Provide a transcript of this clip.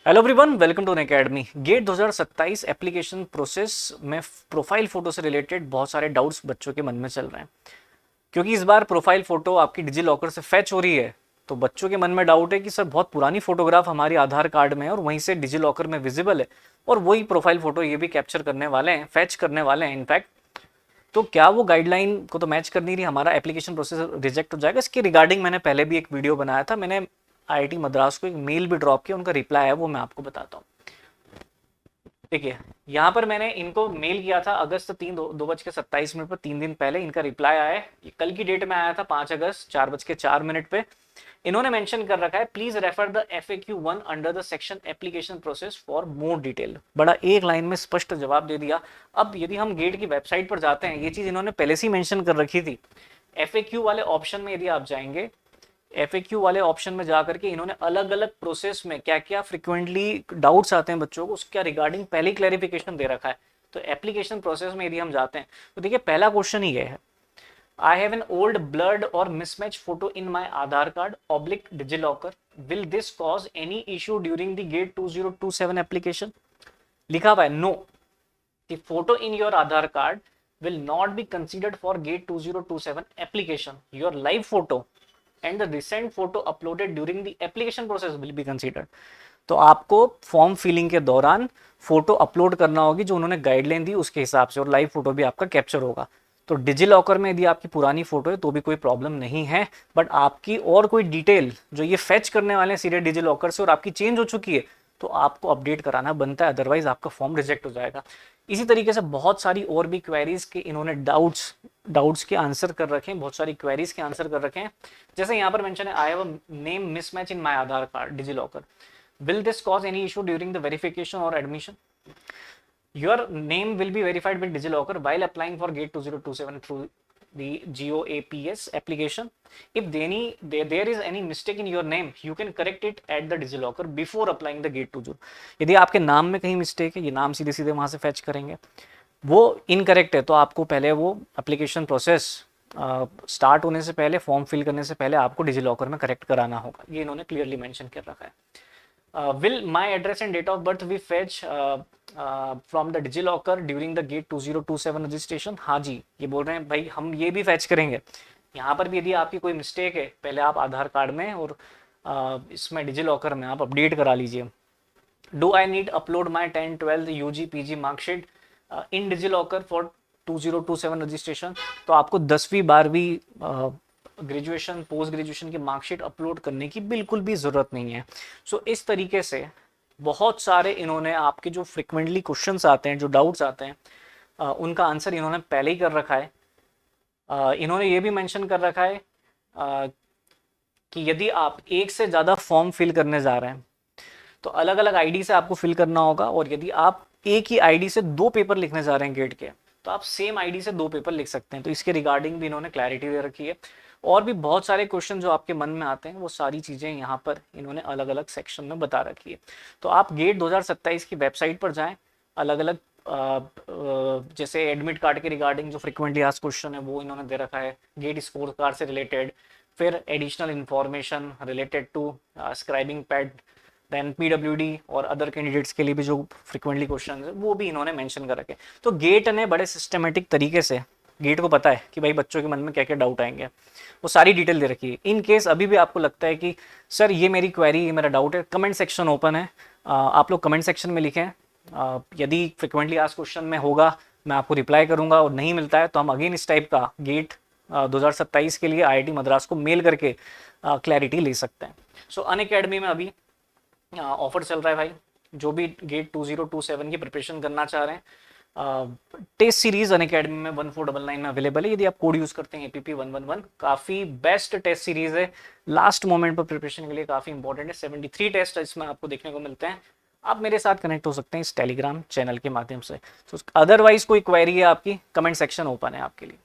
Hello everyone, welcome to Unacademy. GATE 2027 application process में profile photo से related बहुत सारे डाउट्स बच्चों के मन में चल रहे हैं। क्योंकि इस बार प्रोफाइल फोटो आपकी डिजी लॉकर से फैच हो रही है, तो बच्चों के मन में डाउट है कि सर बहुत पुरानी फोटोग्राफ हमारी आधार कार्ड में है और वहीं से डिजी लॉकर में विजिबल है, और वही प्रोफाइल फोटो ये भी कैप्चर करने वाले हैं, फैच करने वाले हैं इनफैक्ट। तो क्या वो गाइडलाइन को तो मैच कर नहीं रही, हमारा एप्लीकेशन प्रोसेस रिजेक्ट हो जाएगा? इसके रिगार्डिंग मैंने पहले भी एक वीडियो बनाया था, मैंने आईआईटी मद्रास को एक मेल भी ड्रॉप किया, उनका रिप्लाई है वो मैं आपको बताता हूँ। देखिए, यहाँ पर मैंने इनको मेल किया था अगस्त 3 2 बज के 27 मिनट पर, 3 दिन पहले इनका रिप्लाई आया है। ये कल की डेट में आया था 5 अगस्त 4 बज के 4 मिनट पे। इन्होंने मेंशन कर रखा है, please refer the FAQ 1 under the section application process for more detail. बड़ा एक लाइन में स्पष्ट जवाब दे दिया। अब यदि हम गेट की वेबसाइट पर जाते हैं, ये चीज इन्होंने पहले से ही मेंशन कर रखी थी। FAQ वाले ऑप्शन में यदि आप जाएंगे, FAQ वाले ऑप्शन में जाकर के इन्होंने अलग अलग प्रोसेस में क्या क्या फ्रिक्वेंटली डाउट्स आते हैं बच्चों को, उसका रिगार्डिंग पहले ही क्लैरिफिकेशन दे रखा है। तो एप्लीकेशन प्रोसेस में यदि हम जाते हैं तो देखिए, पहला क्वेश्चन ही है, I have an old blurred और mismatch photo in my Aadhaar card oblique DigiLocker, will this cause any issue during the GATE 2027 application? लिखा हुआ है no, the photo in your Aadhaar card will not be considered for gate 2027 application. Your live photo and the recent photo uploaded during the application process will be considered. तो आपको form filling के दौरान photo upload करना होगी जो उन्होंने guideline दी उसके हिसाब से, और लाइव फोटो भी आपका कैप्चर होगा। तो डिजी लॉकर में यदि आपकी पुरानी फोटो है तो भी कोई प्रॉब्लम नहीं है, बट आपकी और कोई डिटेल जो ये फैच करने वाले हैं सीधे डिजी लॉकर से और आपकी चेंज हो चुकी है, तो आपको अपडेट कराना बनता है, अदरवाइज आपका फॉर्म रिजेक्ट हो जाएगा। इसी तरीके से बहुत सारी और भी क्वेरीज के इन्होंने डाउट्स के आंसर कर रखे हैं, बहुत सारी क्वेरीज के आंसर कर रखे हैं। जैसे यहाँ पर मेंशन है, I have a name mismatch in my Aadhaar card DigiLocker, will this cause any issue during the verification और admission? Your name will be verified with DigiLocker while applying for Gate 2027 through the GOAPS application. If there is any mistake in your name, you can correct it at the DigiLocker before applying the Gate 20। यदि आपके नाम में कहीं mistake है, ये नाम सीधे सीधे वहाँ से फैच करेंगे, वो इनकरेक्ट है, तो आपको पहले वो एप्लीकेशन प्रोसेस स्टार्ट होने से पहले, फॉर्म फिल करने से पहले आपको डिजिलॉकर में करेक्ट कराना होगा। ये इन्होंने क्लियरली मेंशन कर रखा है। Will my address and date of birth be fetch from the DigiLocker during the Gate 2027 registration? हाँ जी, ये बोल रहे हैं भाई हम ये भी फैच करेंगे। यहाँ पर भी यदि आपकी कोई मिस्टेक है, पहले आप आधार कार्ड में और इसमें डिजिलॉकर में आप अपडेट करा लीजिए। Do I need upload my 10, 12 UG PG marksheet in DigiLocker for 2027 registration? तो आपको 10वीं 12वीं ग्रेजुएशन, पोस्ट ग्रेजुएशन की मार्कशीट अपलोड करने की बिल्कुल भी ज़रूरत नहीं है। सो इस तरीके से बहुत सारे इन्होंने आपके जो फ्रिक्वेंटली क्वेश्चंस आते हैं, जो डाउट्स आते हैं, उनका आंसर इन्होंने पहले ही कर रखा है। इन्होंने ये भी मेंशन कर रखा है कि यदि आप एक से ज़्यादा फॉर्म फिल करने जा रहे हैं तो अलग अलग आईडी से आपको फिल करना होगा, और यदि आप एक ही आईडी से 2 पेपर लिखने जा रहे हैं गेट के, तो आप सेम आईडी से 2 पेपर लिख सकते हैं। तो इसके रिगार्डिंग भी इन्होंने क्लैरिटी दे रखी है। और भी बहुत सारे क्वेश्चन जो आपके मन में आते हैं, वो सारी चीज़ें यहाँ पर इन्होंने अलग अलग सेक्शन में बता रखी है। तो आप गेट 2027 की वेबसाइट पर जाएं, अलग अलग जैसे एडमिट कार्ड के रिगार्डिंग जो फ्रिक्वेंटली आस्क्ड क्वेश्चन है वो इन्होंने दे रखा है, गेट स्कोर कार्ड से रिलेटेड, फिर additional information related to scribing pad, then PWD और अदर कैंडिडेट्स के लिए भी जो फ्रिक्वेंटली क्वेश्चन है वो भी इन्होंने मेंशन कर रखे। तो गेट ने बड़े सिस्टमेटिक तरीके से, गेट को पता है कि भाई बच्चों के मन में क्या क्या डाउट आएंगे, वो सारी डिटेल दे रखी है। इन केस अभी भी आपको लगता है कि सर ये मेरी क्वेरी, ये मेरा डाउट है, कमेंट सेक्शन ओपन है, आप लोग कमेंट सेक्शन में लिखें। यदि फ्रिक्वेंटली आस्क्ड क्वेश्चन में होगा मैं आपको रिप्लाई करूंगा, और नहीं मिलता है तो हम अगेन इस टाइप का गेट 2027 के लिए IIT मद्रास को मेल करके क्लैरिटी ले सकते हैं। सो अनअकैडमी में अभी ऑफर चल रहा है भाई, जो भी गेट 2027 की प्रिपरेशन करना चाह रहे हैं, टेस्ट सीरीज अनअकैडमी में 1499 में अवेलेबल है। यदि आप कोड यूज करते हैं APP 111, काफी बेस्ट टेस्ट सीरीज है, लास्ट मोमेंट पर प्रिपरेशन के लिए काफी इंपॉर्टेंट है। 73 टेस्ट इसमें आपको देखने को मिलते हैं। आप मेरे साथ कनेक्ट हो सकते हैं इस टेलीग्राम चैनल के माध्यम से। तो अदरवाइज कोई क्वेरी है आपकी, कमेंट सेक्शन ओपन है आपके लिए।